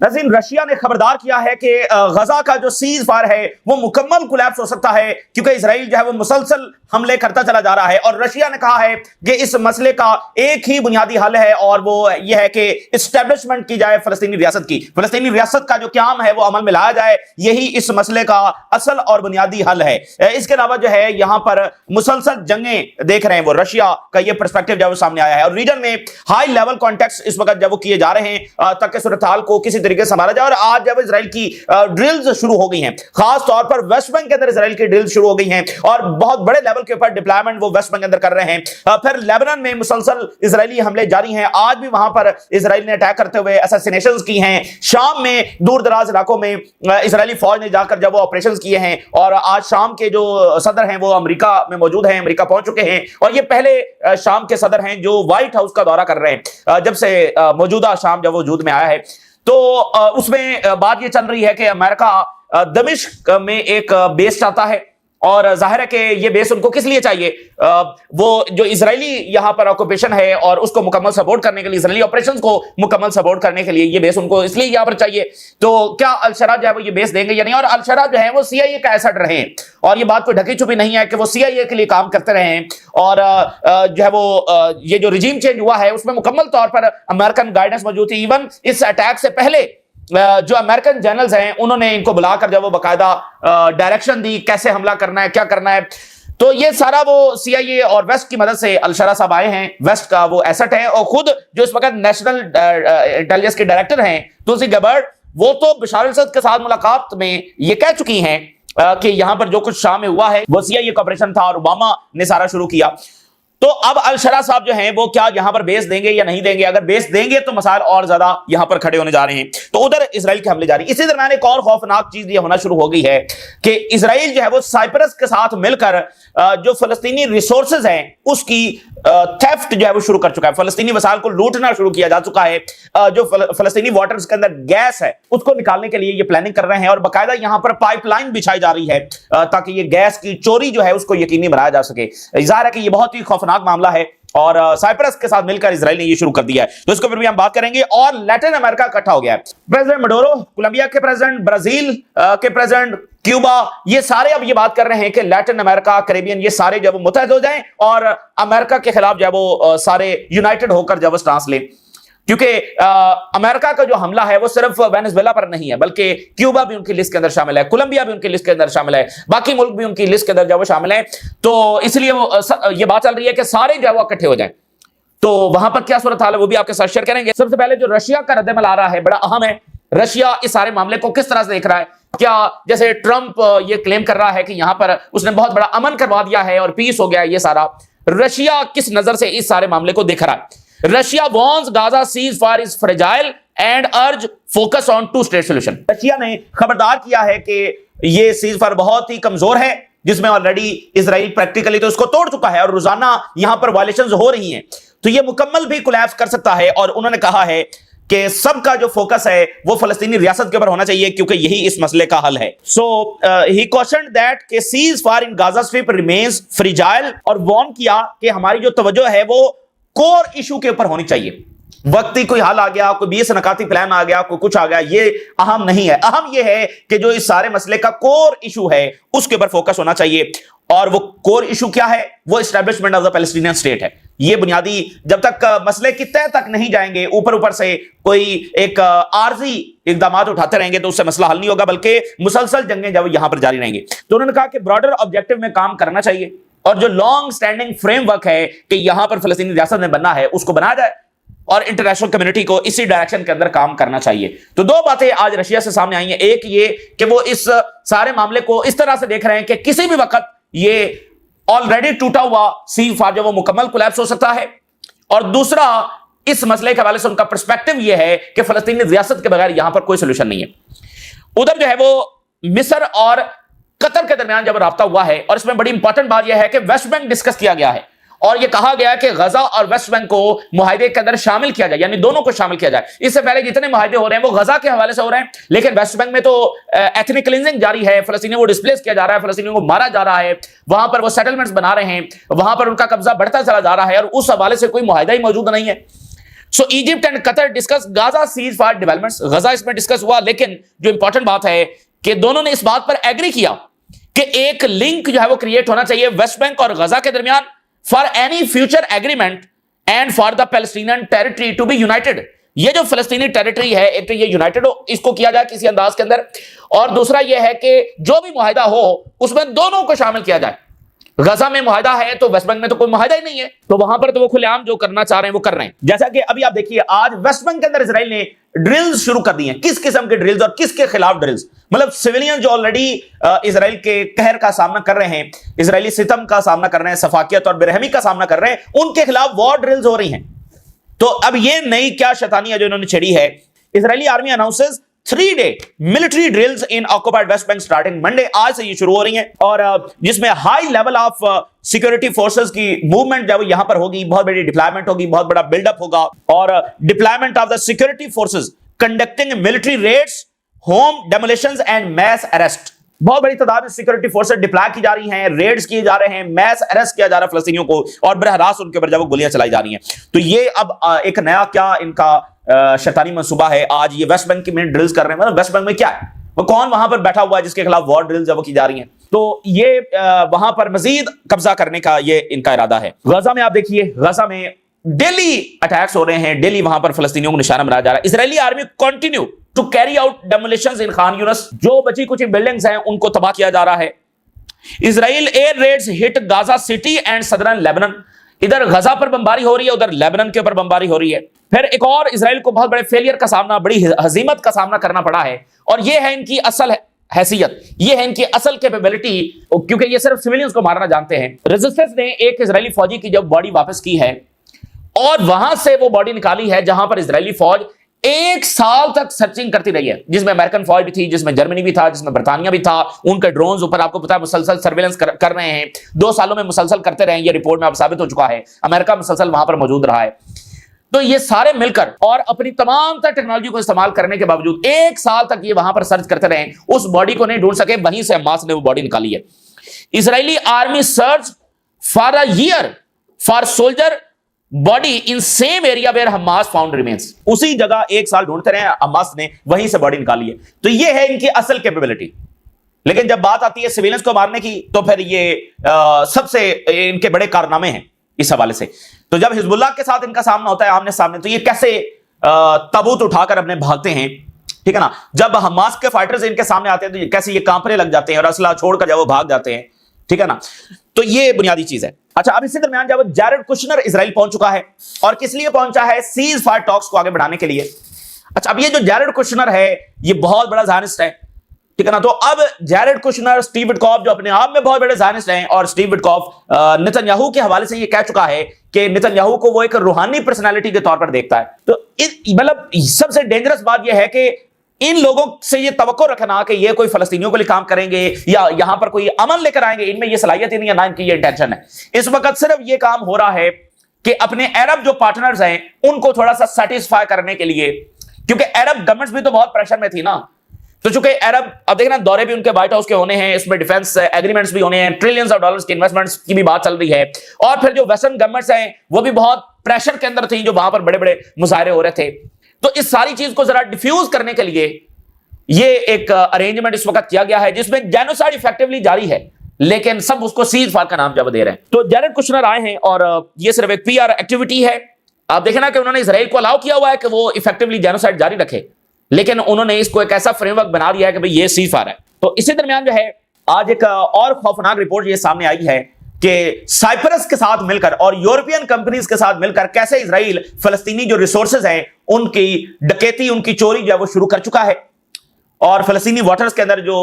नाज़रीन, रशिया ने खबरदार किया है कि गजा का जो सीज फायर है वो मुकम्मल कोलैप्स हो सकता है, क्योंकि इजराइल जो है वो मुसलसल हमले करता चला जा रहा है। और रशिया ने कहा है कि इस मसले का एक ही बुनियादी हल है, और वो ये है कि इस्टेब्लिशमेंट की जाए फलस्तीनी रियासत की। फलस्तीनी रियासत का जो क्याम है वो अमल में लाया जाए, यही इस मसले का असल और बुनियादी हल है। इसके अलावा जो है यहाँ पर मुसलसल जंगें देख रहे हैं वो, रशिया का ये पर्सपेक्टिव जब सामने आया है, और रीजन में हाई लेवल कॉन्टेक्स्ट इस वक्त जब वो किए जा रहे हैं ताकि सूरत हाल को किसी तरीके से संभाला जाए। और आज जब इजराइल की ड्रिल्स शुरू हो गई हैं, खास तौर पर वेस्ट बैंक के अंदर इजराइल की ड्रिल्स शुरू हो गई हैं, और बहुत बड़े लेवल के ऊपर डिप्लॉयमेंट वो वेस्ट बैंक के अंदर कर रहे हैं। फिर लेबनान में मुसलसल इजरायली हमले जारी हैं, आज भी वहां पर इजराइल ने अटैक करते हुए असैसिनेशंस की हैं। शाम में दूर दराज इलाकों में इजरायली फौज ने जाकर जब वो ऑपरेशंस किए हैं, और आज शाम के जो सदर हैं वो अमेरिका में मौजूद हैं, अमेरिका पहुंच चुके हैं, और ये पहले शाम के सदर हैं जो व्हाइट हाउस का दौरा कर रहे हैं जब से मौजूदा शाम जब वजूद में आया है। तो उसमें बात ये चल रही है कि अमेरिका दमिश्क में एक बेस चाहता है, और जाहिर है कि ये बेस उनको किस लिए चाहिए, वो जो इजरायली यहाँ पर ऑक्यूपेशन है और उसको मुकम्मल सपोर्ट करने के लिए, इजरायली ऑपरेशंस को मुकम्मल सपोर्ट करने के लिए ये बेस उनको इसलिए यहाँ पर चाहिए। तो क्या अल-शरा जो है वो ये बेस देंगे या नहीं? और अल-शरा जो है वो सीआईए का एसेट रहे, और ये बात कोई ढकी छुपी नहीं है कि वो सीआईए के लिए काम करते रहे हैं, और जो है वो ये जो रिजीम चेंज हुआ है उसमें मुकम्मल तौर पर अमेरिकन गाइडेंस मौजूद थी। इवन इस अटैक से पहले जो अमेरिकन जनरल्स हैं उन्होंने इनको बुलाकर जब वो बाकायदा डायरेक्शन दी कैसे हमला करना है, क्या करना है। तो ये सारा वो सीआईए और वेस्ट की मदद से अल-शरा साहब आए हैं, वेस्ट का वो एसेट है। और खुद जो इस वक्त नेशनल इंटेलिजेंस के डायरेक्टर हैं तुलसी गैबर्ड, वो तो बशार अल-असद के साथ मुलाकात में ये कह चुकी हैं कि यहां पर जो कुछ शाम में हुआ है वो सीआईए का ऑपरेशन था और ओबामा ने सारा शुरू किया। तो अब अल-शरा साहब जो हैं वो क्या यहां पर बेस देंगे या नहीं देंगे? अगर बेस देंगे तो मसाइल और ज्यादा यहां पर खड़े होने जा रहे हैं। तो उधर इजराइल के हमले जारी। इसी दरमियान एक और खौफनाक चीज ये होना शुरू हो गई है कि इजराइल जो है वो साइप्रस के साथ मिलकर जो फलस्तीनी रिसोर्सेज हैं उसकी थेफ्ट जो है वो शुरू कर चुका है। फलस्तीनी वसाइल को लूटना शुरू किया जा चुका है। जो फलस्तीनी वाटर्स के अंदर गैस है उसको निकालने के लिए ये प्लानिंग कर रहे हैं, और बाकायदा यहां पर पाइपलाइन बिछाई जा रही है ताकि ये गैस की चोरी जो है उसको यकीनी बनाया जा सके। जाहिर है कि ये बहुत ही खौफनाक मामला है, और साइप्रस के साथ मिलकर इजराइल ने ये शुरू कर दिया है। तो इसको फिर भी हम बात करेंगे। और लैटिन अमेरिका इकट्ठा हो गया है। प्रेसिडेंट मडोरो, कोलंबिया के प्रेसिडेंट, ब्राजील के प्रेसिडेंट, क्यूबा, ये सारे अब ये बात कर रहे हैं कि लैटिन अमेरिका, कैरेबियन, ये सारे जब मुत्तहद हो जाएं और अमेरिका के खिलाफ जब वो सारे यूनाइटेड होकर जब स्टांस लें। क्योंकि अमेरिका का जो हमला है वो सिर्फ वेनेजुएला पर नहीं है, बल्कि क्यूबा भी उनकी लिस्ट के अंदर शामिल है, कोलंबिया भी उनकी लिस्ट के अंदर शामिल है, बाकी मुल्क भी उनकी लिस्ट के अंदर जब वो शामिल है। तो इसलिए वो ये बात चल रही है कि सारे जो है वो इकट्ठे हो जाएं। तो वहां पर क्या सूरत हाल है वो भी आपके साथ शेयर करेंगे। सबसे पहले जो रशिया का रद्दमल आ रहा है बड़ा अहम है। रशिया इस सारे मामले को किस तरह से देख रहा है? क्या जैसे ट्रंप ये क्लेम कर रहा है कि यहां पर उसने बहुत बड़ा अमन करवा दिया है और पीस हो गया है, ये सारा रशिया किस नजर से इस सारे मामले को देख रहा है? Russia warns Gaza cease fire is fragile and urges focus on two state solution. Russia ने खबरदार किया है कि ये सीज फायर बहुत ही कमजोर है, जिसमें ऑलरेडी इजराइल प्रैक्टिकली तो इसको तोड़ चुका है और रोजाना यहां पर वायलेशंस हो रही हैं, तो ये मुकम्मल भी कोलैप्स कर सकता है। और उन्होंने कहा है कि सबका जो फोकस है वो फलस्तीनी रियासत के ऊपर होना चाहिए, क्योंकि यही इस मसले का हल है। सो ही क्वेश्चनड दैट के cease fire in Gaza strip remains fragile, और वार्न किया कि हमारी जो तवज्जो है वो कोर इशू के ऊपर होनी चाहिए। वक्ती कोई हाल आ गया, कोई 20 नकाती प्लान आ गया, कोई कुछ आ गया, ये अहम नहीं है। अहम ये है कि जो इस सारे मसले का कोर इशू है उसके ऊपर फोकस होना चाहिए। और वो कोर इशू क्या है? वो establishment of the Palestinian state है। ये बुनियादी जब तक मसले की तह तक नहीं जाएंगे, ऊपर ऊपर से कोई एक आर्जी इकदाम उठाते रहेंगे तो उससे मसला हल नहीं होगा, बल्कि मुसलसल जंगें जब यहां पर जारी रहेंगी। तो उन्होंने कहा कि ब्रॉडर ऑब्जेक्टिव में काम करना चाहिए, और जो लॉन्ग स्टैंडिंग फ्रेमवर्क है कि यहां पर फलस्तीनी रियासत में बनना है उसको बनाया जाए, और इंटरनेशनल कम्युनिटी को इसी डायरेक्शन के अंदर काम करना चाहिए। तो दो बातें आज रशिया से सामने आई हैं। एक ये कि वो इस सारे मामले को इस तरह से देख रहे हैं कि किसी भी वक्त ये ऑलरेडी टूटा हुआ सी फायर जो वो मुकम्मल कोलैप्स हो सकता है, और दूसरा इस मसले के हवाले से उनका पर्सपेक्टिव ये है कि फलस्तीनी रियासत के बगैर यहां पर कोई सोल्यूशन नहीं है। उधर जो है वो मिस्र और कतर के दरमियान जब राब्ता हुआ है, और इसमें बड़ी इंपॉर्टेंट बात यह है कि वेस्ट बैंक डिस्कस किया गया है, और यह कहा गया कि गजा और वेस्ट बैंक को मुआहदे के अंदर शामिल किया जाए, यानी दोनों को शामिल किया जाए। इससे पहले जितने मुआहदे हो रहे हैं वो गजा के हवाले से हो रहे हैं, लेकिन वेस्ट बैंक में तो एथनिक क्लींजिंग जारी है, फलस्तीनियों को डिस्प्लेस किया जा रहा है, फलस्तीनियों को मारा जा रहा है, वहां पर वो सेटलमेंट्स बना रहे हैं, वहां पर उनका कब्जा बढ़ता चला जा रहा है, और उस हवाले से कोई मुआहदा ही मौजूद नहीं है। So Egypt and Qatar discuss Gaza cease fire developments, Gaza इसमें डिस्कस हुआ, लेकिन जो इंपॉर्टेंट बात है कि दोनों ने इस बात पर एग्री किया कि एक लिंक जो है वो क्रिएट होना चाहिए वेस्ट बैंक और गजा के दरमियान for any future agreement and for the Palestinian territory to be united. ये जो फलस्तीनी टेरिटरी है, एक तो ये यूनाइटेड हो, इसको किया जाए किसी अंदाज के अंदर, और दूसरा ये है कि जो भी मुआहिदा हो उसमें दोनों को शामिल किया जाए। गजा में मुआहिदा है तो वेस्ट बैंक में तो कोई मुआहिदा ही नहीं है, तो वहां पर तो वो खुलेआम जो करना चाह रहे हैं वो कर रहे हैं। जैसा कि अभी आप देखिए, आज वेस्ट बैंक के अंदर इजराइल ने ड्रिल्स शुरू कर दी हैं। किस किस्म के ड्रिल्स और किसके खिलाफ ड्रिल्स? मतलब सिविलियन जो ऑलरेडी इजराइल के कहर का सामना कर रहे हैं, इजरायली सितम का सामना कर रहे हैं, सफाकियत और बेरहमी का सामना कर रहे हैं, उनके खिलाफ वॉर ड्रिल्स हो रही हैं। तो अब ये नई क्या शैतानियां जो इन्होंने छेड़ी है। Israeli army announces 3-day military drills in occupied West Bank starting Monday. आज से ये शुरू हो रही हैं, और जिसमें high level of security forces की मूवमेंट जब यहां पर होगी, बहुत बड़ी डिप्लॉयमेंट होगी, बहुत बड़ा बिल्डअप होगा, और deployment of the security forces conducting military raids, home demolitions and mass arrest. बहुत बड़ी तादाद में सिक्योरिटी फोर्सेस डिप्लॉय की जा रही हैं, रेड्स किए जा रहे हैं, मैस अरेस्ट किया जा रहा है फलस्तीनियों को, और बरहरास उनके ऊपर जब गोलियां चलाई जा रही हैं। तो ये अब एक नया क्या इनका शैतानी मंसूबा है। आज ये वेस्ट बैंक में ड्रिल्स कर रहे हैं। मतलब वेस्ट बैंक में क्या है, वो कौन वहां पर बैठा हुआ है जिसके खिलाफ वॉर ड्रिल्स जब की जा रही हैं? तो ये वहां पर मजीद कब्जा करने का ये इनका इरादा है। गजा में आप देखिए, गजा में डेली अटैक्स हो रहे हैं, डेली वहां पर फलस्तीनियों को निशाना बनाया जा रहा है। Israeli army continue to carry out demolitions in Khan Younis. जो बची कुछ बिल्डिंग्स हैं उनको तबाह किया जा रहा है। Israel air Reds hit Gaza city and southern Lebanon. इधर गजा पर बमबारी हो रही है, उधर लेबनान के ऊपर बमबारी हो रही है। फिर एक और इजराइल को बहुत बड़े फेलियर का सामना, बड़ी हजीमत का सामना करना पड़ा है, और यह है इनकी असल हैसियत, यह है इनकी असल कैपेबिलिटी, क्योंकि ये सिर्फ सिविलियंस को मारना जानते हैं। रेजिस्टेंस ने एक इजरायली फौजी की जब बॉडी वापस की है, और वहां से वो बॉडी निकाली है जहां पर इजरायली फौज 1 साल तक सर्चिंग करती रही है, जिसमें अमेरिकन फौज भी थी, जिसमें जर्मनी भी था, जिसमें बर्तानिया भी था। उनके ड्रोन्स ऊपर आपको पता है मुसलसल सर्वेलेंस कर रहे हैं, 2 सालों में मुसलसल करते रहे। ये रिपोर्ट में अब साबित हो चुका है, अमेरिका मुसलसल वहां पर मौजूद रहा है। तो ये सारे मिलकर और अपनी तमाम तर टेक्नोलॉजी को इस्तेमाल करने के बावजूद 1 साल तक ये वहां पर सर्च करते रहे, उस बॉडी को नहीं ढूंढ सके। वहीं से हमास ने वो बॉडी निकाली है। Israeli army search for a year for soldier body in same area where Hamas found remains. उसी जगह 1 साल ढूंढते रहे, हमास ने वहीं से बॉडी निकाली है। तो ये है इनकी असल कैपेबिलिटी। लेकिन जब बात आती है सिविलियंस को मारने की, तो फिर ये सबसे इनके बड़े कारनामे हैं इस हवाले से। तो जब हिजबुल्लाह के साथ इनका सामना होता है आमने सामने, तो ये कैसे ताबूत उठाकर अपने भागते हैं, ठीक है ना। जब हमास के फाइटर्स इनके सामने आते हैं तो कैसे ये कांपने लग जाते हैं और असला छोड़कर जब वो भाग जाते हैं, ठीक है ना। तो ये बुनियादी चीज है। अच्छा, अब इसी दरमियान जब जैरेड कुशनर इजराइल पहुंच चुका है, और किस लिए पहुंचा है? सीज फायर टॉक्स को आगे बढ़ाने के लिए। अच्छा, अब ये जो जैरेड कुशनर है ये बहुत बड़ा ज़ायनिस्ट है, ठीक है ना। तो अब जैरेड कुशनर, स्टीव विटकॉफ जो अपने आप में बहुत बड़े ज़ायनिस्ट हैं, और स्टीव विटकॉफ नेतन्याहू के हवाले से ये कह चुका है कि नेतन्याहू को वो एक रूहानी पर्सनालिटी के तौर पर देखता है। तो मतलब सबसे डेंजरस बात यह है कि इन लोगों से ये तवक्को रखना कि ये कोई फलस्तीनियों के लिए काम करेंगे या यहां पर कोई अमन लेकर आएंगे, इनमें ये सलाहियत ही नहीं है, ना इनकी ये इंटेंशन है। इस वक्त सिर्फ ये काम हो रहा है कि अपने अरब जो पार्टनर्स हैं उनको थोड़ा सा सेटिस्फाई करने के लिए, क्योंकि अरब गवर्नमेंट्स भी तो बहुत प्रेशर में थी ना। तो चूंकि अरब, अब देखना दौरे भी उनके व्हाइट हाउस के होने हैं, इसमें डिफेंस एग्रीमेंट्स भी होने हैं, ट्रिलियंस ऑफ डॉलर्स की इन्वेस्टमेंट्स की भी बात चल रही है। और फिर जो वेस्टर्न गवर्नमेंट्स हैं वो भी बहुत प्रेशर के अंदर थी, जो वहां पर बड़े बड़े मुजाहरे हो रहे थे। तो इस सारी चीज को जरा डिफ्यूज करने के लिए ये एक अरेंजमेंट इस वक्त किया गया है, जिसमें जेनोसाइड इफेक्टिवली जारी है, लेकिन सब उसको सीज फायर का नाम जब दे रहे हैं। तो जैरेड कुशनर आए हैं, और ये सिर्फ एक पीआर एक्टिविटी है। आप देखना कि उन्होंने इजराइल को अलाउ किया हुआ है कि वो इफेक्टिवली जेनोसाइड जारी रखे, लेकिन उन्होंने इसको एक ऐसा फ्रेमवर्क बना दिया है कि भाई ये सीज फायर है। तो इसी दरमियान जो है आज एक और खौफनाक रिपोर्ट ये सामने आई है कि साइप्रस के साथ मिलकर और यूरोपियन कंपनीज के साथ मिलकर कैसे इजराइल फलस्तीनी जो रिसोर्सेज हैं उनकी डकैती, उनकी चोरी जो है वो शुरू कर चुका है, और फलस्तीनी वाटर्स के अंदर जो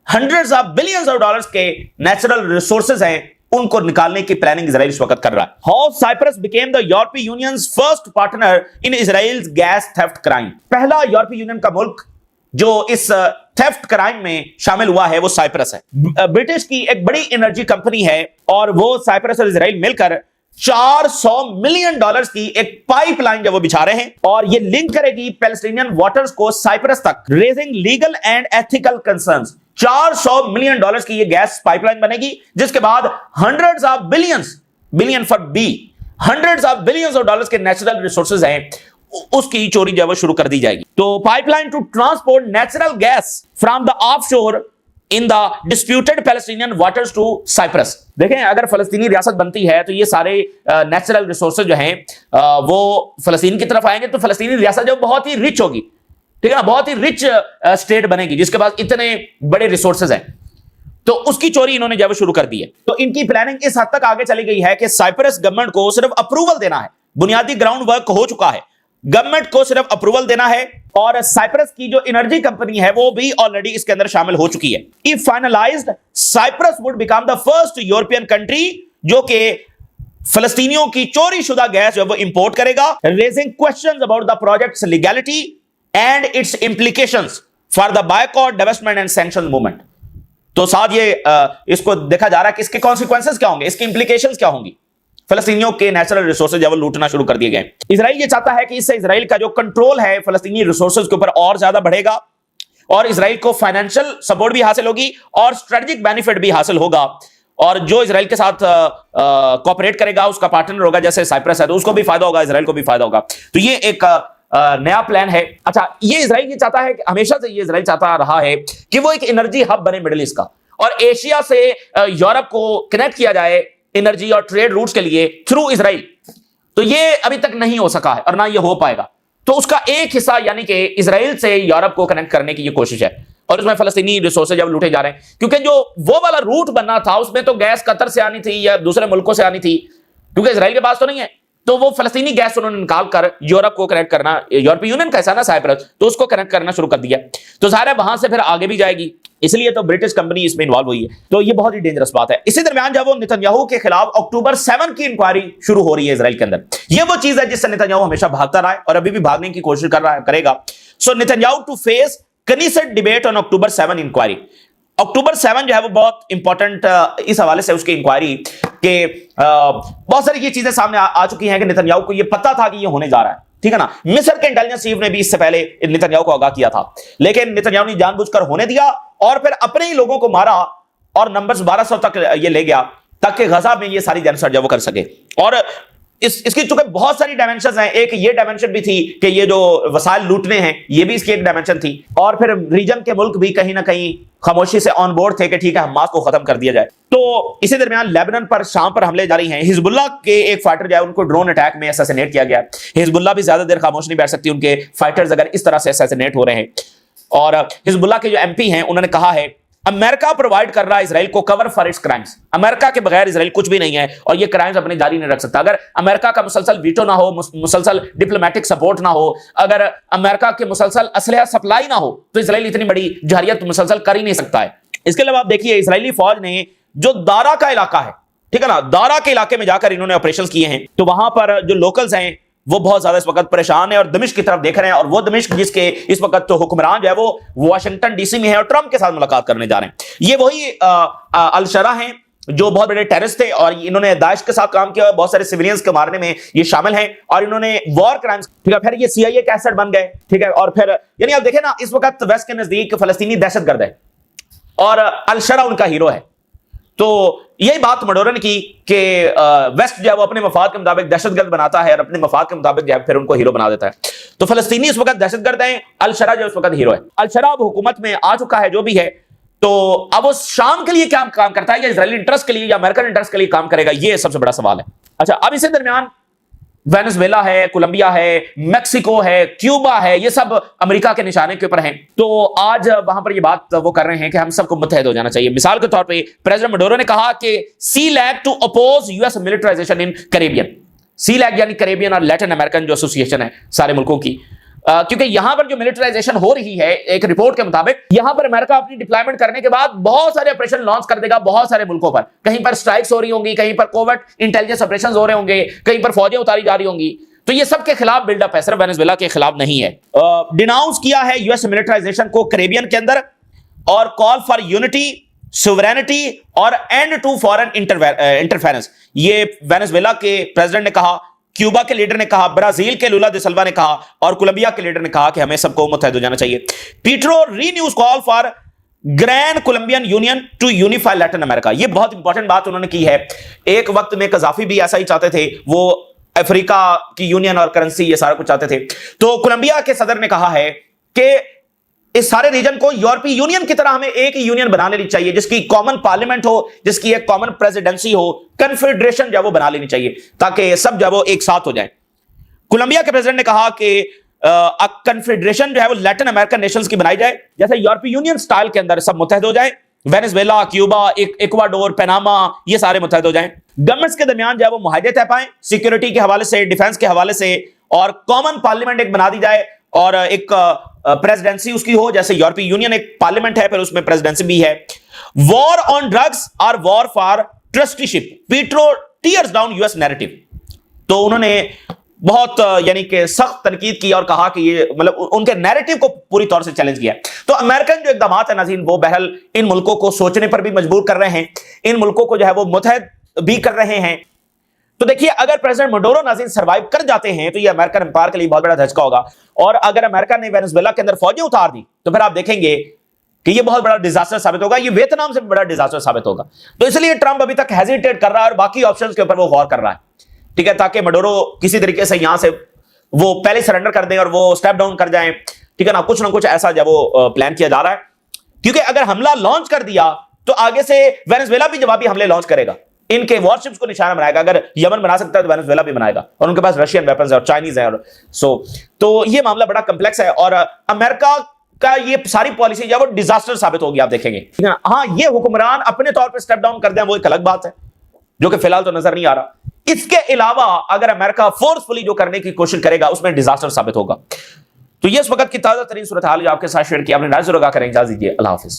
hundreds of billions of dollars के नेचुरल रिसोर्सेज हैं उनको निकालने की प्लानिंग इजराइल इस वक्त कर रहा है। हाउ साइप्रस बिकेम द यूरोपीय unions first partner in Israel's gas theft crime. पहला यूरोपीय यूनियन का मुल्क जो इस थेफ्ट क्राइम में शामिल हुआ है वो साइप्रस है। ब्रिटिश की एक बड़ी एनर्जी कंपनी है, और वो साइप्रस और इजराइल मिलकर $400 मिलियन की एक पाइपलाइन जब वो बिछा रहे हैं, और ये लिंक करेगी पैलेस्टीनियन वाटर्स को साइप्रस तक, raising legal and ethical concerns. $400 million की ये गैस पाइपलाइन बनेगी, जिसके बाद hundreds of billions, billion for b, hundreds of billions of dollars के नेचुरल रिसोर्सेज हैं اس کی چوری جو ہے وہ شروع کر دی جائے گی. تو pipeline to transport natural gas from the offshore in the disputed Palestinian waters to Cyprus. دیکھیں اگر فلسطینی ریاست بنتی ہے تو یہ سارے نیچرل ریسورسز جو ہیں وہ فلسطین کی طرف آئیں گے, تو فلسطینی ریاست جو بہت ہی رچ ہوگی, ٹھیک ہے نا, بہت ہی رچ اسٹیٹ بنے گی جس کے پاس اتنے بڑے ریسورسز ہیں. تو اس کی چوری انہوں نے جو شروع کر دی ہے. تو ان کی پلاننگ اس حد تک آگے چلی گئی ہے کہ سائپرس گورنمنٹ کو صرف اپروول دینا ہے, بنیادی گراؤنڈ ورک ہو چکا ہے, گورنمنٹ کو صرف اپروول دینا ہے, اور سائپرس کی جو انرجی کمپنی ہے وہ بھی آلریڈی اس کے اندر شامل ہو چکی ہے. If finalized, Cyprus would become the first European country جو کہ فلسطینیوں کی چوری شدہ گیس جو وہ امپورٹ کرے گا, raising questions about the project's legality and its implications for the boycott, divestment and sanctions movement. تو ساتھ یہ اس کو دیکھا جا رہا ہے کہ اس کے کانسیکوینسز کیا ہوں گے, اس کی امپلیکیشنز کیا ہوں گی. فلسطینیوں کے نیچرل ریسورسز جو لوٹنا شروع کر دیے گئے. اسرائیل یہ چاہتا ہے کہ اس سے اسرائیل کا جو کنٹرول ہے فلسطینی ریسورسز کے اوپر اور زیادہ بڑھے گا, اور اسرائیل کو فائنینشل سپورٹ بھی حاصل ہوگی اور اسٹریٹجک بینیفٹ بھی حاصل ہوگا, اور جو اسرائیل کے ساتھ کوآپریٹ کرے گا اس کا پارٹنر ہوگا جیسے سائپرس ہے, تو اس کو بھی فائدہ ہوگا, اسرائیل کو بھی فائدہ ہوگا. تو یہ ایک نیا پلان ہے. اچھا, یہ اسرائیل یہ چاہتا ہے کہ ہمیشہ سے یہ اسرائیل چاہتا رہا ہے کہ وہ ایک انرجی ہب بنے مڈل ایسٹ کا, اور ایشیا سے یورپ کو کنیکٹ کیا جائے انرجی اور ٹریڈ روٹس کے لیے تھرو اسرائیل. تو یہ ابھی تک نہیں ہو سکا ہے اور نہ یہ ہو پائے گا. تو اس کا ایک حصہ یعنی کہ اسرائیل سے یورپ کو کنیکٹ کرنے کی یہ کوشش ہے, اور اس میں فلسطینی ریسورسز جب لوٹے جا رہے ہیں, کیونکہ جو وہ والا روٹ بننا تھا اس میں تو گیس قطر سے آنی تھی یا دوسرے ملکوں سے آنی تھی, کیونکہ اسرائیل کے پاس تو نہیں ہے. تو وہ فلسطینی گیس انہوں نے نکال کر یورپ کو کنیکٹ کرنا, یورپی یونین کا ایسا نا سائپرس, تو اس کو کنیکٹ کرنا شروع کر دیا. تو ظاہر ہے وہاں سے پھر آگے بھی جائے گی, اس لیے تو برٹش کمپنی اس میں انوالو ہوئی ہے. تو یہ بہت ہی ڈینجرس بات ہے. اسی درمیان جب وہ نتنیاہو کے خلاف اکتوبر 7 کی انکوائری شروع ہو رہی ہے اسرائیل کے اندر, یہ وہ چیز ہے جس سے نتنیاہو ہمیشہ بھاگتا رہا ہے اور ابھی بھی بھاگنے کی کوشش کرے گا. So Netanyahu to face Knesset debate on October 7 inquiry. October 7 جو ہے وہ بہت امپورٹنٹ اس حوالے سے اس کی انکوائری کہ بہت ساری یہ چیزیں سامنے آ چکی ہیں کہ نتنیاہو کو یہ پتا تھا کہ یہ ہونے جا رہا ہے, ٹھیک ہے نا. مصر کے انٹیلیجنس چیف نے بھی اس سے پہلے نتنیاہو کو آگاہ کیا تھا, لیکن نتنیاہو نے جان بوجھ کر ہونے دیا اور پھر اپنے ہی لوگوں کو مارا اور نمبرز 1200 تک یہ لے گیا تاکہ غزہ میں یہ ساری جینوسائیڈ جو وہ کر سکے. اور اس کی چونکہ بہت ساری ڈائمنشنز ہیں, ایک یہ ڈائمنشن بھی تھی کہ یہ جو وسائل لوٹنے ہیں یہ بھی اس کی ایک ڈائمنشن تھی, اور پھر ریجن کے ملک بھی کہیں نہ کہیں خاموشی سے آن بورڈ تھے کہ ٹھیک ہے حماس کو ختم کر دیا جائے. تو اسی درمیان لیبنان پر شام پر حملے جاری ہیں. حزب اللہ کے ایک فائٹر جو ہے ان کو ڈرون اٹیک میں اسیسینیٹ کیا گیا. حزب اللہ بھی زیادہ دیر خاموش نہیں بیٹھ سکتی, ان کے فائٹرز اگر اس طرح سے اسیسینیٹ ہو رہے ہیں. اور حزب اللہ کے جو ایم پی ہیں انہوں نے کہا ہے امریکہ پرووائڈ کر رہا ہے اسرائیل کو کور فار اٹس کرائمز. امریکہ کے بغیر اسرائیل کچھ بھی نہیں ہے اور یہ کرائمز اپنی جاری نہیں رکھ سکتا. اگر امریکہ کا مسلسل ویٹو نہ ہو, مسلسل ڈپلومیٹک سپورٹ نہ ہو, اگر امریکہ کے مسلسل اسلحہ سپلائی نہ ہو, تو اسرائیل اتنی بڑی جارحیت مسلسل کر ہی نہیں سکتا ہے. اس کے علاوہ آپ دیکھیے اسرائیلی فوج نے جو دارا کا علاقہ ہے, ٹھیک ہے نا, دارا کے علاقے میں جا کر انہوں نے آپریشنز کیے ہیں. تو وہاں پر جو لوکلز ہیں وہ بہت زیادہ اس وقت پریشان ہیں اور دمشق کی طرف دیکھ رہے ہیں, اور وہ دمشق جس کے اس وقت تو حکمران جو ہے وہ واشنگٹن ڈی سی میں ہے اور ٹرمپ کے ساتھ ملاقات کرنے جا رہے ہیں. یہ وہی الشرا ہیں جو بہت بڑے ٹیررسٹ تھے اور انہوں نے داعش کے ساتھ کام کیا, بہت سارے سیویلینز کے مارنے میں یہ شامل ہیں, اور انہوں نے وار کرائمز, ٹھیک ہے, پھر یہ سی آئی اے کے ایسٹ بن گئے, ٹھیک ہے, اور پھر یعنی آپ دیکھیں نا اس وقت ویسٹ کے نزدیک فلسطینی دہشت گرد ہے اور الشرا ان کا ہیرو ہے. تو یہی بات مڈورن کی کہ ویسٹ جو ہے وہ اپنے مفاد کے مطابق دہشت گرد بناتا ہے اور اپنے مفاد کے مطابق جو ہے پھر ان کو ہیرو بنا دیتا ہے. تو فلسطینی اس وقت دہشت گرد ہیں, الشرا جو اس وقت ہیرو ہے. الشرا اب حکومت میں آ چکا ہے جو بھی ہے, تو اب وہ شام کے لیے کیا کام کرتا ہے, یا اسرائیلی انٹرسٹ کے لیے یا امریکن انٹرسٹ کے لیے کام کرے گا, یہ سب سے بڑا سوال ہے. اچھا, اب اسی درمیان وینزویلا ہے, کولمبیا ہے, میکسیکو ہے, کیوبا ہے, یہ سب امریکہ کے نشانے کے اوپر ہیں. تو آج وہاں پر یہ بات وہ کر رہے ہیں کہ ہم سب کو متحد ہو جانا چاہیے. مثال کے طور پہ پریزیڈنٹ مڈورو نے کہا کہ CELAC to oppose U S militarization in Caribbean. CELAC یعنی کریبین اور لیٹن امریکن جو ایسوسیشن ہے سارے ملکوں کی, کیونکہ یہاں پر جو ملٹرائزیشن ہو رہی ہے ایک رپورٹ کے مطابق, یہاں پر امریکہ اپنی ڈپلائمنٹ کرنے کے بعد بہت سارے آپریشن لانچ کر دے گا بہت سارے ملکوں پر. کہیں پر اسٹرائکس ہو رہی ہوں گی, کہیں پر کوورٹ انٹیلیجنس آپریشنز ہو رہے ہوں گے, کہیں پر فوجیں اتاری جا رہی ہوں گی. تو یہ سب کے خلاف بلڈ اپ ہے, صرف وینزویلا کے خلاف نہیں ہے. ڈیناؤنس کیا ہے یو ایس ملٹرائزیشن کو کریبین کے اندر, اور کال فار یونٹی, سوورینٹی اور اینڈ ٹو فارن انٹرفیرنس. یہ وینزویلا کے پریزیڈنٹ نے کہا, کیوبا کے لیڈر نے کہا, برازیل کے لولا دے سلوا نے کہا, اور کولمبیا کے لیڈر نے کہا کہ ہمیں سب کو متحد ہو جانا چاہیے. Petro renews call for grand Colombian union to unify Latin America. یہ بہت انپورٹنٹ بات انہوں نے کی ہے. ایک وقت میں قذافی بھی ایسا ہی چاہتے تھے, وہ अफ्रीका की यूनियन और करेंसी, ये सारा कुछ चाहते थे। तो कोलंबिया के सदर ने कहा है कि इस सारे रीजन को यूरोपीय यूनियन की तरह हमें एक ही यूनियन बना लेनी चाहिए, जिसकी कॉमन पार्लियामेंट हो, जिसकी एक कॉमन प्रेसिडेंसी हो, कन्फेडरेशन जो है वो बना लेनी चाहिए, ताकि सब जो है वो एक साथ हो जाए। कोलंबिया के प्रेसिडेंट ने कहा कि कन्फेडरेशन जो है वो लैटिन अमेरिकन नेशंस की बनाई जाए, जैसे यूरोपीय यूनियन स्टाइल के अंदर सब मुत्तहद हो जाए, वेनेजुएला, क्यूबा, इक्वाडोर, पनामा, ये सारे मुत्तहद हो जाएं। गवर्नमेंट्स के दरमियान जो है वो मुआहदे तय पाएं, सिक्योरिटी के हवाले से, डिफेंस के हवाले से, और कॉमन पार्लियामेंट एक बना दी जाए, और एक प्रेसिडेंसी उसकी हो, जैसे यूरोपीय यूनियन एक पार्लियामेंट है, फिर उसमें प्रेसिडेंसी भी है। वॉर ऑन ड्रग्स और war for trusteeship, Petro tears down US narrative. तो उन्होंने बहुत यानी कि सख्त तनकीद की और कहा कि ये मतलब उनके नैरेटिव को पूरी तौर से चैलेंज किया। तो अमेरिकन जो इकदाम है नाज़रीन, वो बहरहाल इन मुल्कों को सोचने पर भी मजबूर कर रहे हैं, इन मुल्कों को जो है वो मुत्तहद भी कर रहे हैं। तो देखिए, अगर प्रेसिडेंट मडूरो नाज़रीन सर्वाइव कर जाते हैं तो ये अमेरिकन एम्पायर के लिए बहुत बड़ा धचका होगा, और अगर अमेरिका ने वेनेजुएला के अंदर फौजें उतार दी तो फिर आप देखेंगे कि ये बहुत बड़ा डिजास्टर साबित होगा, ये वियतनाम से भी बड़ा डिजास्टर साबित होगा। तो इसलिए ट्रंप अभी तक हेजिटेट कर रहा है और बाकी ऑप्शंस के ऊपर वो गौर कर रहा है, ठीक है, ताकि मडूरो किसी तरीके से यहां से वो पहले सरेंडर कर दें और वो स्टेप डाउन कर जाएं, ठीक है ना, कुछ ना कुछ ऐसा जब वो प्लान किया जा रहा है। क्योंकि अगर हमला लॉन्च कर दिया तो आगे से वेनेजुएला भी जवाबी हमले लॉन्च करेगा, इनके वॉरशिप्स को निशाना बनाएगा। अगर यमन बना सकता है तो वेनेजुएला भी बनाएगा, और उनके पास रशियन वेपन्स है और चाइनीज है, और तो ये मामला बड़ा कम्प्लेक्स है, और अमेरिका का ये सारी पॉलिसी जो है वो डिजास्टर साबित होगी, आप देखेंगे। हाँ, ये हुक्मरान अपने तौर पर स्टेप डाउन कर दें वो एक अलग बात है, जो कि फिलहाल तो नजर नहीं आ रहा। इसके अलावा अगर अमेरिका फोर्सफुली जो करने की कोशिश करेगा उसमें डिजास्टर साबित होगा। तो ये इस वक्त की ताजा तरीन सूरत हाल आपके साथ शेयर किया, अपने राय जरूर आगाह करें। इजाजत दीजिए, अल्लाह हाफिज।